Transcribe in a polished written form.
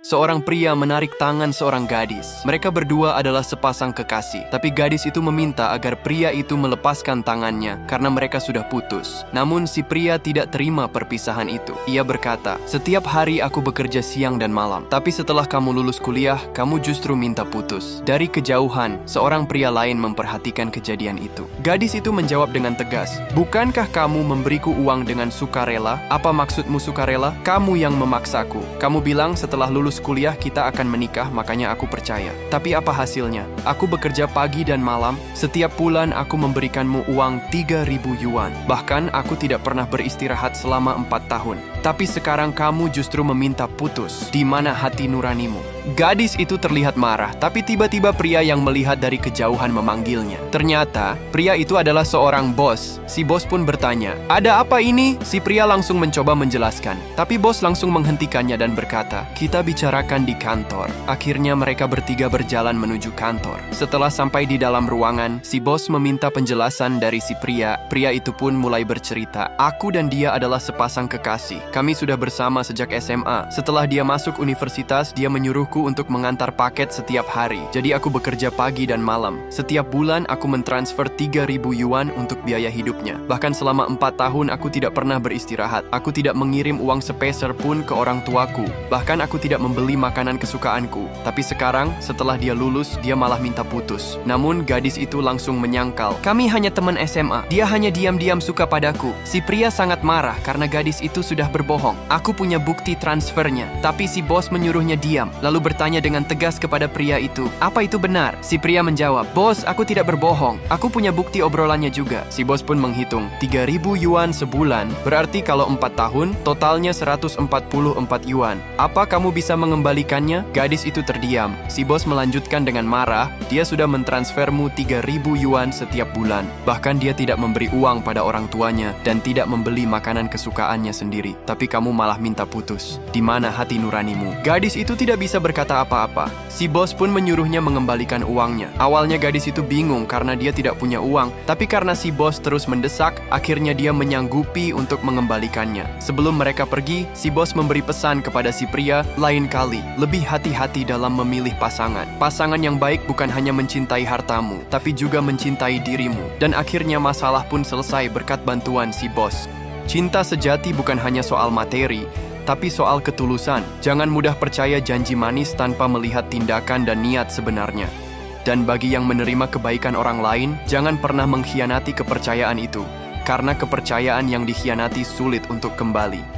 seorang pria menarik tangan seorang gadis. Mereka berdua adalah sepasang kekasih, tapi gadis itu meminta agar pria itu melepaskan tangannya karena mereka sudah putus. Namun si pria tidak terima perpisahan itu. Ia berkata, "Setiap hari aku bekerja siang dan malam, tapi setelah kamu lulus kuliah, kamu justru minta putus." Dari kejauhan, seorang pria lain memperhatikan kejadian itu. Gadis itu menjawab dengan tegas, "Bukankah kamu memberiku uang dengan sukarela? Apa maksudmu sukarela? Kamu yang memaksaku. Kamu bilang setelah lulus kuliah kita akan menikah, makanya aku percaya. Tapi apa hasilnya? Aku bekerja pagi dan malam. Setiap bulan aku memberikanmu uang 3.000 yuan. Bahkan aku tidak pernah beristirahat selama 4 tahun. Tapi sekarang kamu justru meminta putus. Di mana hati nuranimu?" Gadis itu terlihat marah, tapi tiba-tiba pria yang melihat dari kejauhan memanggilnya. Ternyata, pria itu adalah seorang bos. Si bos pun bertanya, "Ada apa ini?" Si pria langsung mencoba menjelaskan, tapi bos langsung menghentikannya dan berkata, "Kita bicarakan di kantor." Akhirnya mereka bertiga berjalan menuju kantor. Setelah sampai di dalam ruangan, si bos meminta penjelasan dari si pria. Pria itu pun mulai bercerita, "Aku dan dia adalah sepasang kekasih. Kami sudah bersama sejak SMA. Setelah dia masuk universitas, dia menyuruhku untuk mengantar paket setiap hari. Jadi aku bekerja pagi dan malam. Setiap bulan aku mentransfer 3.000 yuan untuk biaya hidupnya. Bahkan selama 4 tahun aku tidak pernah beristirahat. Aku tidak mengirim uang sepeser pun ke orang tuaku. Bahkan aku tidak membeli makanan kesukaanku. Tapi sekarang, setelah dia lulus, dia malah minta putus." Namun gadis itu langsung menyangkal, "Kami hanya teman SMA. Dia hanya diam-diam suka padaku." Si pria sangat marah karena gadis itu sudah berbohong. "Aku punya bukti transfernya." Tapi si bos menyuruhnya diam, lalu bertanya dengan tegas kepada pria itu, "Apa itu benar?" Si pria menjawab, "Bos, aku tidak berbohong. Aku punya bukti obrolannya juga." Si bos pun menghitung, 3.000 yuan sebulan, berarti kalau 4 tahun, totalnya 144 yuan. "Apa kamu bisa mengembalikannya?" Gadis itu terdiam. Si bos melanjutkan dengan marah, "Dia sudah mentransfermu 3.000 yuan setiap bulan. Bahkan dia tidak memberi uang pada orang tuanya dan tidak membeli makanan kesukaannya sendiri. Tapi kamu malah minta putus. Di mana hati nuranimu?" Gadis itu tidak bisa berkata apa-apa. Si bos pun menyuruhnya mengembalikan uangnya. Awalnya gadis itu bingung karena dia tidak punya uang, tapi karena si bos terus mendesak, akhirnya dia menyanggupi untuk mengembalikannya. Sebelum mereka pergi, si bos memberi pesan kepada si pria, "Lain kali, lebih hati-hati dalam memilih pasangan. Pasangan yang baik bukan hanya mencintai hartamu, tapi juga mencintai dirimu." Dan akhirnya masalah pun selesai berkat bantuan si bos. Cinta sejati bukan hanya soal materi, tapi soal ketulusan. Jangan mudah percaya janji manis tanpa melihat tindakan dan niat sebenarnya. Dan bagi yang menerima kebaikan orang lain, jangan pernah mengkhianati kepercayaan itu, karena kepercayaan yang dikhianati sulit untuk kembali.